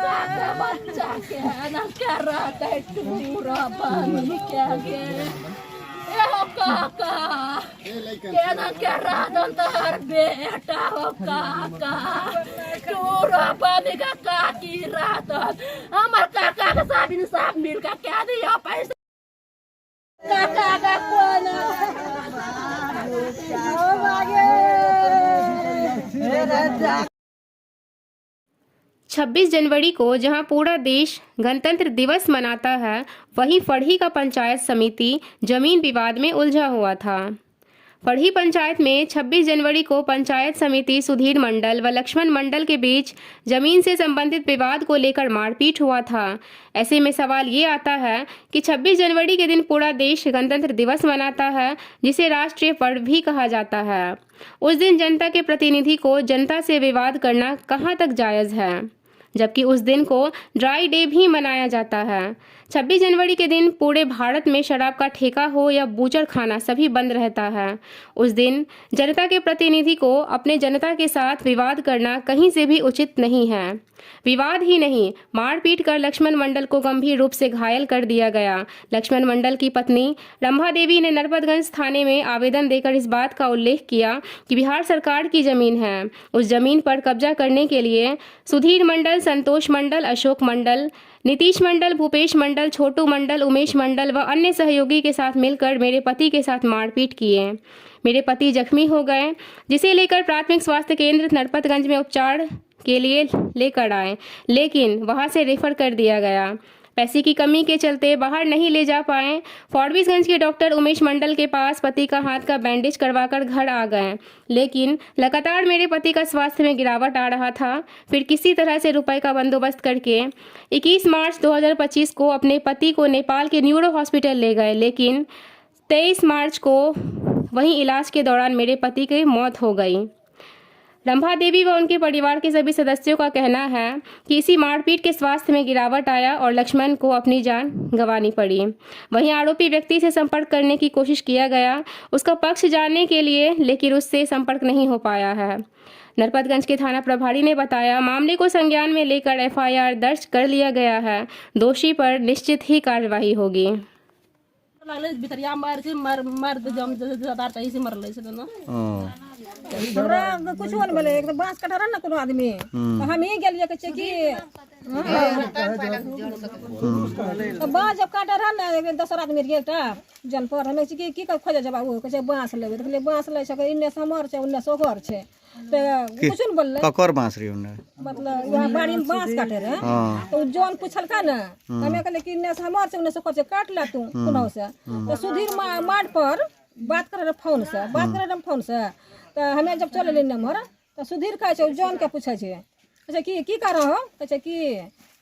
बच्चा क्या रहता है पूरा पानी क्या काका क्या राधन तोहर बेटा हो काका पूरा पानी का काकी राधन हमार काका के साथ इंसाफ मिल का क्या दिया पैसा काका का कौन 26 जनवरी को जहां पूरा देश गणतंत्र दिवस मनाता है, वहीं फड़ही का पंचायत समिति जमीन विवाद में उलझा हुआ था। फड़ही पंचायत में 26 जनवरी को पंचायत समिति सुधीर मंडल व लक्ष्मण मंडल के बीच जमीन से संबंधित विवाद को लेकर मारपीट हुआ था। ऐसे में सवाल ये आता है कि 26 जनवरी के दिन पूरा देश गणतंत्र दिवस मनाता है, जिसे राष्ट्रीय पर्व भी कहा जाता है। उस दिन जनता के प्रतिनिधि को जनता से विवाद करना कहाँ तक जायज़ है, जबकि उस दिन को ड्राई डे भी मनाया जाता है। 26 जनवरी के दिन पूरे भारत में शराब का ठेका हो या बूचड़ खाना सभी बंद रहता है। उस दिन जनता के प्रतिनिधि को अपने जनता के साथ विवाद करना कहीं से भी उचित नहीं है। विवाद ही नहीं, मारपीट कर लक्ष्मण मंडल को गंभीर रूप से घायल कर दिया गया। लक्ष्मण मंडल की पत्नी रंभा देवी ने नरपतगंज थाने में आवेदन देकर इस बात का उल्लेख किया कि बिहार सरकार की जमीन है। उस जमीन पर कब्जा करने के लिए सुधीर मंडल, संतोष मंडल, अशोक मंडल, नीतीश मंडल, भूपेश मंडल, छोटू मंडल, उमेश मंडल व अन्य सहयोगी के साथ मिलकर मेरे पति के साथ मारपीट किए। मेरे पति जख्मी हो गए, जिसे लेकर प्राथमिक स्वास्थ्य केंद्र नरपतगंज में उपचार के लिए लेकर आए, लेकिन वहां से रेफर कर दिया गया। पैसे की कमी के चलते बाहर नहीं ले जा पाए। फॉरबिसगंज के डॉक्टर उमेश मंडल के पास पति का हाथ का बैंडेज करवाकर घर आ गए, लेकिन लगातार मेरे पति का स्वास्थ्य में गिरावट आ रहा था। फिर किसी तरह से रुपए का बंदोबस्त करके 21 मार्च 2025 को अपने पति को नेपाल के न्यूरो हॉस्पिटल ले गए, लेकिन 23 मार्च को वहीं इलाज के दौरान मेरे पति की मौत हो गई। रंभा देवी व उनके परिवार के सभी सदस्यों का कहना है कि इसी मारपीट के स्वास्थ्य में गिरावट आया और लक्ष्मण को अपनी जान गंवानी पड़ी। वहीं आरोपी व्यक्ति से संपर्क करने की कोशिश किया गया उसका पक्ष जानने के लिए, लेकिन उससे संपर्क नहीं हो पाया है। नरपतगंज के थाना प्रभारी ने बताया, मामले को संज्ञान में लेकर FIR दर्ज कर लिया गया है। दोषी पर निश्चित ही कार्रवाई होगी। भितरिया मार जम जदार चाहिए से मरले से ना हमरा कुछ होन बोले एक बांस कटरा ना कोनो आदमी हम ही गेलिए कहे कि बांस जब काटा रहा ना दोसर आदमी रे एकटा जन पर हमें की खोजे जब वो कहे बांस लेबे तो कहले बांस ले सके इन्ने समर छे उन्ने सोगर छे तो कुछ न बोलले ककर बांस रे उन्ने मतलब यहां बाड़ी में बांस काटे रे तो जोन पूछल का ना हमें कहले कि इन्ने समर छे उन्ने सोगर छे काट ला तू कोनो से तो सुधीर मार पर बात करे फोन से तो हमें जब चले ले नंबर तो सुधीर कहे छे जोन के पूछे छे अच्छा की कर रहा हो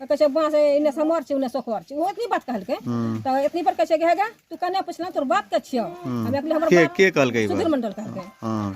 कहे बांस इन्ने समर छे उन्ने सोकर छे वो इतनी बात कहल के तो इतनी पर कहे हेगा तू कने पूछला तोर बात के छियो हमें कहले हमर बात के कहल के सुधीर मंडल कहल के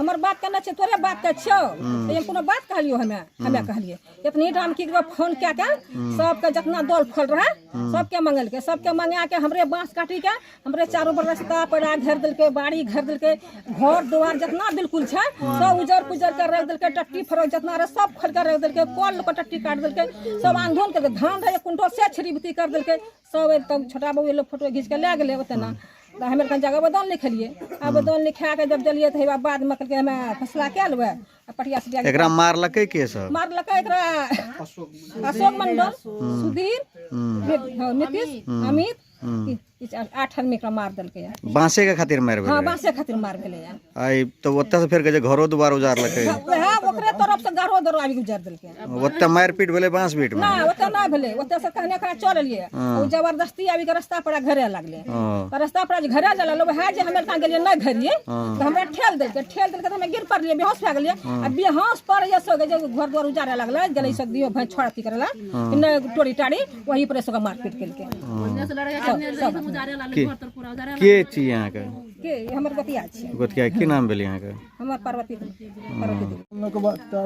हमर बात करना छे तोरे बात के छियो ये कोनो बात कहलियो हमें कहलिए इतनी टाइम की फोन क्या के सबके जितना दल खोल रहा सबके मंगल के सबके मंगा के हमरे बांस काटी के हमरे चारों बर रास्ता पड़ा घेर दिल के बाड़ी घेर दिल के घर द्वार जितना बिल्कुल छे सब उजर पुजर कर रख दिल के टट्टी फरो जितना रे सब खोल कर रख दिल के कॉल को टट्टी काट दिल के सब आंधोन कर धान रहे कुंठो से छरीबती कर दिल के सब एकदम छोटा बउए लोग फोटो खींच के ले गेले ओतना तो हमें कहीं जगह आवेदन लिखलिए आवेदन लिखा के जब जलिए तो बाद में के हमें फैसला क्या लेबे पटिया से एकरा मारलकै के सब मारलकै एकरा अशोक मंडल सुधीर नीतीश अमित 8 आदमी का मार दिलके बांसे के खातिर मार भेलै। हां बांसे खातिर मार भेलै आई तो ओत्ता से फिर के घरो दुआर उजारलकै हां ओकरे तरफ से घरो दुआर आबि उजार दिलके ओत्ता मारपीट भेलै बांस बीट में ना ओत्ता ना भेलै ओत्ता से कहने खा चल लिए और जबरदस्ती आबि के रास्ता पर घरे लागले तो रास्ता पर घरे जला लो है जे हमें ता गेलिए ना घरिए तो हमरा ठेल देलके तो हमें गिर पड़लिए बेहोश भ गेलिए आ बेहोश पर ये सो जे घर दुआर उजारे लागले गेलै सब दियो भाई छोड़ती करला इने टोरी टाड़ी वही पर से मारपीट केलके ओन्ने से लड़ाई के छी यहाँ के हमर गोतिया छी गोतिया की नाम भेल यहाँ के हमर पार्वती हम लोग को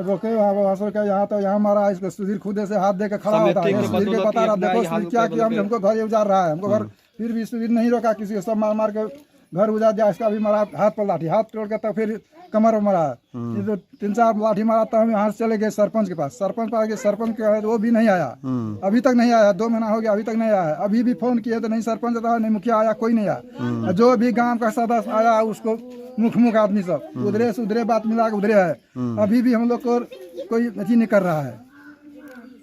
रोके असर का यहाँ तो यहाँ हमारा इसको सुधीर खुदे से हाथ दे के खड़ा होता है सुधीर के बता रहा देखो क्या कि हमको घर उजार रहा है हमको घर फिर भी सुधीर नहीं रोका किसी को सब मार मार के घर उजाड़ दिया, इसका भी मारा हाथ पर लाठी, हाथ तोड़ के तब फिर कमर में मारा। ये तो 3-4 लाठी मारा, तो हम यहाँ से चले गए सरपंच के पास। सरपंच पास गए, सरपंच के है वो भी नहीं आया, अभी तक नहीं आया। 2 महीना हो गया, अभी तक नहीं आया। अभी भी फोन किए तो नहीं सरपंच था, नहीं मुखिया आया, कोई नहीं आया। जो भी गांव का सदस्य आया उसको मुख आदमी सब उधरे से उधरे बात मिला के उधरे है। अभी भी हम लोग को कोई अथी नहीं कर रहा है।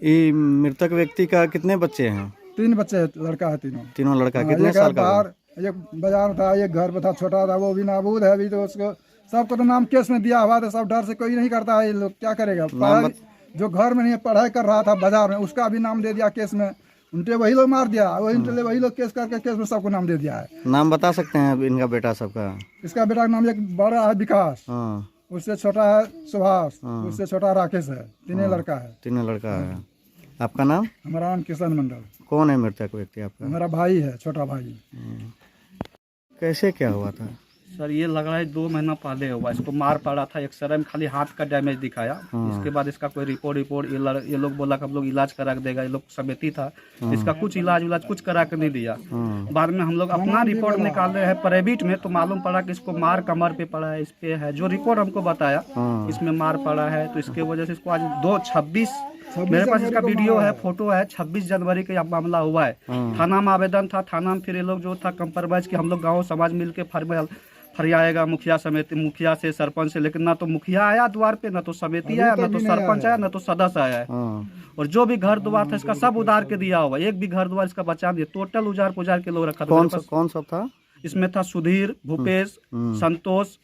ये मृतक व्यक्ति का कितने बच्चे हैं? 3 बच्चे हैं, लड़का है तीनों लड़का। कितने साल का? एक बाजार था, एक घर पे था, छोटा था, वो भी नाबूद है अभी। तो उसको सबको तो नाम केस में दिया हुआ था, सब डर से कोई नहीं करता है। ये लोग क्या करेगा? जो घर में नहीं पढ़ाई कर रहा था बाजार में, उसका भी नाम दे दिया केस में। उनके वही लोग मार दिया, वही लोग केस करके केस में सबको नाम दे दिया है। नाम बता सकते हैं इनका बेटा सबका? इसका बेटा का नाम एक बड़ा है विकास, उससे छोटा है सुभाष, उससे छोटा राकेश है। तीनों लड़का है। आपका नाम? हमारा नाम किशन मंडल। कौन है मृतक व्यक्ति आपका? मेरा भाई है, छोटा भाई। कैसे क्या हुआ था? सर ये लग रहा है 2 महीना पहले हुआ। इसको मार पड़ा था, एक्सरे में खाली हाथ का डैमेज दिखाया। इसके बाद इसका कोई रिपोर्ट ये लोग बोला कि हम लोग इलाज करा के देगा। ये लोग समिति था, इसका कुछ इलाज कुछ करा के नहीं दिया। बाद में हम लोग अपना रिपोर्ट निकाले हैं प्राइवेट में, तो मालूम पड़ा कि इसको मार कमर पे पड़ा है, इस पे है। जो रिपोर्ट हमको बताया इसमें मार पड़ा है, तो इसके वजह से इसको आज 26 मेरे पास इसका वीडियो है, फोटो है। 26 जनवरी का मामला हुआ है। थाना में आवेदन था, थाना में फिर ये लोग जो था कंप्रोमाइज कि हम लोग गाँव समाज मिल के फरियाएगा मुखिया समिति, मुखिया से सरपंच से, लेकिन ना तो मुखिया आया द्वार पे, ना तो समिति आया, ना तो सरपंच आया, ना तो सदस्य आया है। और जो भी घर द्वार था इसका सब उधार के दिया हुआ, एक भी घर द्वार इसका बचा नहीं। टोटल उजार पुजार के लोग रखा। कौन सा था इसमें? था सुधीर, भूपेश, संतोष,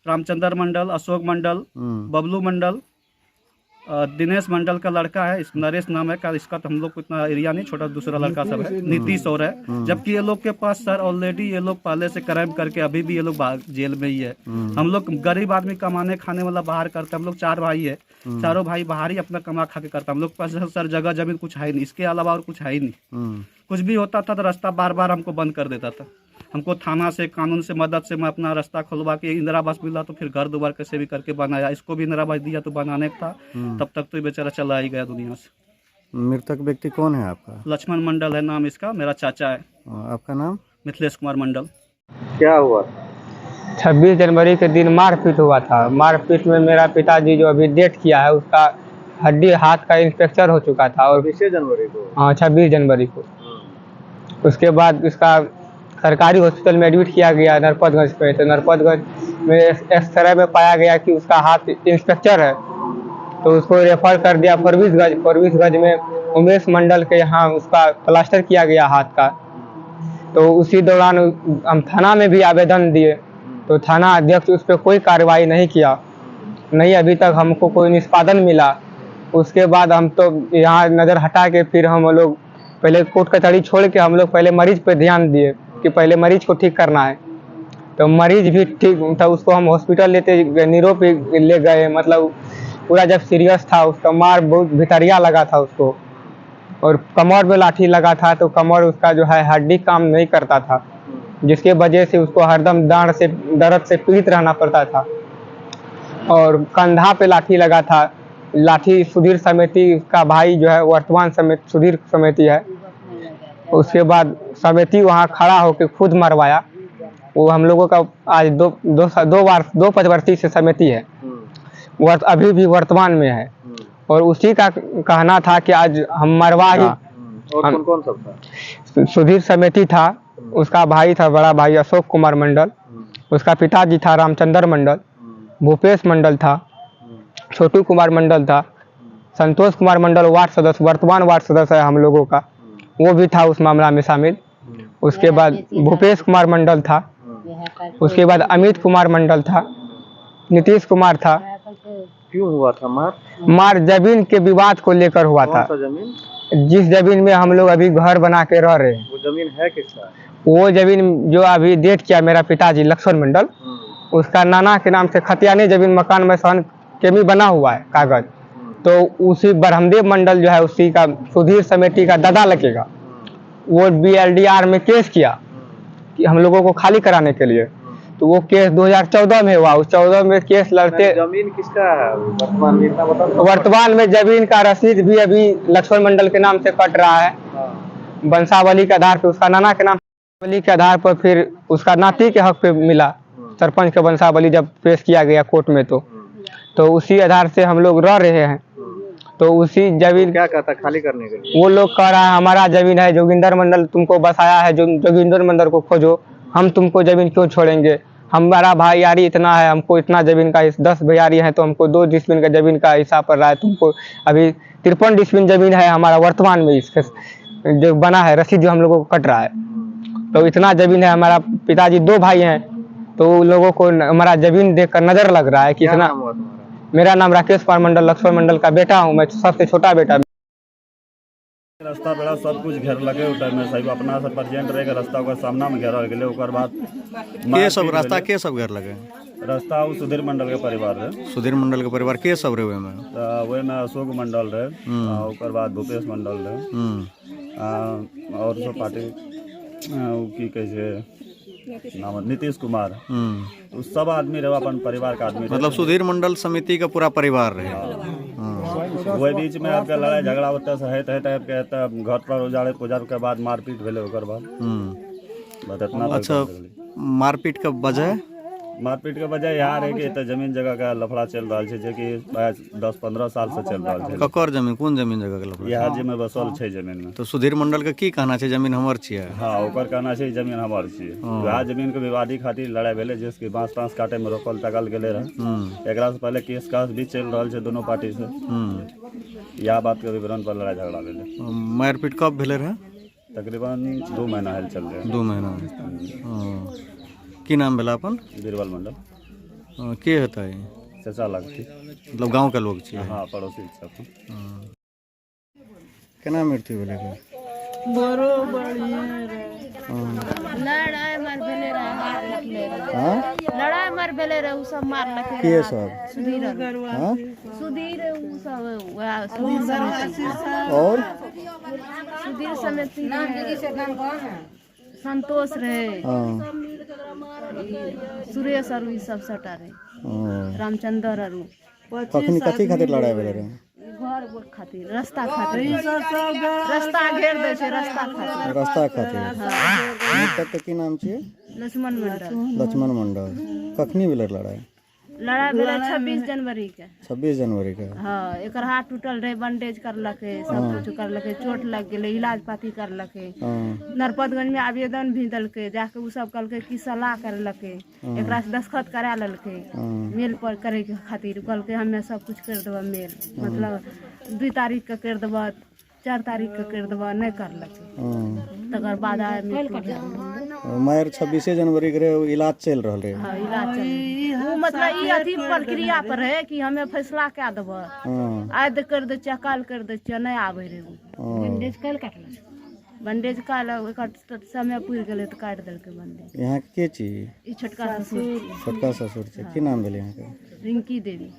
रामचंद्र मंडल, अशोक मंडल, बबलू मंडल, दिनेश मंडल का लड़का है, इस नरेश नाम है। इसका तो हम लोग को इतना एरिया नहीं, छोटा दूसरा लड़का सब है, नीतीश और है। जबकि ये लोग के पास सर ऑलरेडी ये लोग पहले से क्राइम करके अभी भी ये लोग जेल में ही है। हम लोग गरीब आदमी कमाने खाने वाला बाहर करते, हम लोग 4 भाई है, चारों भाई बाहर ही अपना कमा खा के करता। हम लोग के पास सर जगह जमीन कुछ है नहीं, इसके अलावा और कुछ है ही नहीं। कुछ भी होता था तो रास्ता बार हमको बंद कर देता था। हमको थाना से कानून से मदद से मैं अपना रास्ता खुलवा के इंदिरा आवास मिला, तो फिर घर दोबारा कैसे भी करके बनाया। इसको भी इंदिरा आवास दिया तो बनाने का था, तब तक तो ये बेचारा चला ही गया दुनिया से। मृतक व्यक्ति कौन है आपका? लक्ष्मण मंडल है नाम इसका, मेरा चाचा है। आपका नाम? मिथिलेश कुमार मंडल। क्या हुआ? 26 जनवरी के दिन मारपीट हुआ था। मारपीट में मेरा पिताजी जो अभी डेट किया है, उसका हड्डी हाथ का इंस्पेक्चर हो चुका था। और 26 जनवरी को? हाँ, 26 जनवरी को। उसके बाद इसका सरकारी हॉस्पिटल में एडमिट किया गया नरपतगंज पे। तो नरपतगंज में एक्सरे में पाया गया कि उसका हाथ इंस्पेक्चर है, तो उसको रेफर कर दिया फरबिसगंज में उमेश मंडल के यहाँ उसका प्लास्टर किया गया हाथ का। तो उसी दौरान हम थाना में भी आवेदन दिए, तो थाना अध्यक्ष उस पर कोई कार्रवाई नहीं किया, नहीं अभी तक हमको कोई निष्पादन मिला। उसके बाद हम तो यहाँ नज़र हटा के फिर हम लोग पहले कोर्ट कचहरी छोड़ के हम लोग पहले मरीज पे ध्यान दिए कि पहले मरीज को ठीक करना है। तो मरीज भी ठीक था, उसको हम हॉस्पिटल लेते नीरो पे ले गए। मतलब पूरा जब सीरियस था, उसका मार बहुत भितरिया लगा था उसको, और कमर में लाठी लगा था। तो कमर उसका जो है हड्डी काम नहीं करता था, जिसके वजह से उसको हरदम दर्द से पीड़ित रहना पड़ता था। और कंधा पे लाठी लगा था। लाठी सुधीर समिति का भाई जो है वर्तमान समिति सुधीर समिति है। उसके बाद समिति वहाँ खड़ा होकर खुद मरवाया। वो हम लोगों का आज दो पचवर्ती से समिति है, अभी भी वर्तमान में है। और उसी का कहना था कि आज हम मरवा ही। और कौन सब था? सुधीर समिति था, उसका भाई था बड़ा भाई अशोक कुमार मंडल, उसका पिताजी था रामचंद्र मंडल, भूपेश मंडल था, छोटू कुमार मंडल था, संतोष कुमार मंडल वार्ड सदस्य, वर्तमान वार्ड सदस्य है हम लोगों का, वो भी था उस मामला में शामिल। उसके बाद भूपेश कुमार मंडल था, उसके बाद अमित कुमार मंडल था, नीतीश कुमार था। क्यों हुआ था मार जमीन के विवाद को लेकर हुआ था। जमीन? जिस जमीन में हम लोग अभी घर बना के रह रहे हैं। वो जमीन है किसका? वो जमीन जो अभी डेट किया मेरा पिताजी लक्ष्मण मंडल, उसका नाना के नाम से खतियानी जमीन मकान में सहन केमी बना हुआ है कागज। तो उसी ब्रह्मदेव मंडल जो है उसी का सुधीर समिति का दादा लगेगा, वो BLDR में केस किया कि हम लोगों को खाली कराने के लिए। तो वो केस 2014 में हुआ। उस 14 में केस लड़ते। जमीन किसका है वर्तमान में जमीन का रसीद भी अभी लक्ष्मण मंडल के नाम से कट रहा है, वंशावली के आधार पे उसका नाना के नाम वंशावली के आधार पर फिर उसका नाती के हक पे मिला। सरपंच के वंशावली जब पेश किया गया कोर्ट में तो उसी आधार से हम लोग रह रहे हैं। तो उसी जमीन क्या कहता खाली करने के लिए? वो लोग कह रहा है हमारा जमीन है, जोगिंदर मंडल तुमको बसाया है, जो जोगिंदर मंडल को खोजो, हम तुमको जमीन क्यों छोड़ेंगे, हमारा भाईयारी इतना है, हमको इतना जमीन का 10 भैयारी है तो हमको 2 डिसमिन का जमीन का हिस्सा पड़ रहा है, तुमको अभी 53 डिसमिन जमीन है हमारा वर्तमान में, इसके जो बना है रसीद जो हम लोगों को कट रहा है। तो इतना जमीन है, हमारा पिताजी 2 भाई हैं, तो उन लोगों को हमारा जमीन देखकर नजर लग रहा है कि इतना। मेरा नाम राकेश कुमार मंडल, लक्ष्मण मंडल का बेटा हूँ, मैं सबसे छोटा बेटा। रास्ता बेड़ा सब कुछ घेर लगे उस टाइम में सही अपना सब प्रेजेंट रहेगा, रास्ता ओकर सामना में घेरल गेले, ओकर बाद के सब रास्ता के सब घर लगे? रास्ता उ सुधीर मंडल के परिवार रहे। सुधीर मंडल के परिवार के सब रहे में? वही में अशोक मंडल रहे, ओकर बाद भूपेश मंडल रहे, और सब पार्टी की कैसे नाम नीतीश कुमार, तो सब आदमी रहे, अपन परिवार का आदमी। मतलब सुधीर मंडल समिति का पूरा परिवार रहे। वही बीच में आपका लड़ाई झगड़ा होता है, घर पर उजाड़े पुजार के बाद मारपीट भेले, ओकर बाद बस इतना। अच्छा, मारपीट का वजह? मारपीट के वजह यहाँ है कि जमीन जगह का लफड़ा चल रहा है, जो कि 10-15 साल से चल रहा है। ककर जमीन, कौन जमीन जगह का लफड़ा? यहाँ जी में बसल है जमीन में। तो सुधीर मंडल का की कहना है जमीन हमर छिए? हाँ, ओकर कहना है जमीन हमार छिए। वहाँ जमीन के विवादी खातिर लड़ाई भेले, जिसकी बांस तांस काटे में रोकल टकल गेले रहे। एकरा से पहले केस कास भी चल रहा है दोनों पार्टी से। यह बात के विवरण पर लड़ाई झगड़ा भेले। मारपीट कब भेले रहे? तकरीबन 2 महीना है चल रहे। 2 महीना। की नाम भेला अपन? बीरबल मंडल। के होता है? चचा लगती, मतलब गांव के लोग छिए? हाँ, पड़ोसी सब। केना मृत्यु भेले? लड़ाई मार भेले रहे, हार निकले रहे। हाँ, लड़ाई मार भेले रहे, उ सब मार लखे। के सब? सुधीर, हाँ, सुधीर उ सब, वह सुधीर समिति और सुधीर समिति संतोष रहे, हाँ, सुरेश और ई सब सटा रहे, रामचंद्र और कखनी कथी खातिर लड़ाई भेले रहे? घर खातिर, रास्ता खातिर, रास्ता घेर दे छै, रास्ता खातिर। रास्ता खातिर। मृतक के की नाम छिए? लक्ष्मण मंडल। लक्ष्मण मंडल। कखनी भेले लड़ाई? लड़ाई भेले 26 जनवरी के। 26 जनवरी के? हाँ, एकर हाथ टूटल रहे, बैंडेज करलके, सब कुछ करलके, चोट लग गेले, इलाज पाती करलके। नरपतगंज में आवेदन भी दलके, जाके उ सब कहलके कि सलाह करलके, एकरा से दस्तखत करा लेलके मेल पर करे के खातिर। कहलके हमें सब कुछ कर देबा मेल, मतलब 2 तारीख के कर देबा, 4 तारीख के कर देबा, नहीं करलके। तकर बाद मायर 26 जनवरी के रहे, इलाज चल रहा रहे। हाँ, इलाज चल, मतलब ई अथी प्रक्रिया पर है कि हमें फैसला क्या देबा, आज कर दे छियै, काल कर दे छियै, नहीं आवे रहे। बैंडेज काल काटल, बैंडेज काल समय पूरी गेले तो काट देलके बैंडेज। यहाँ के छी? ई छोटका ससुर, छोटका ससुर छै। की नाम भेले यहाँ के? रिंकी देवी।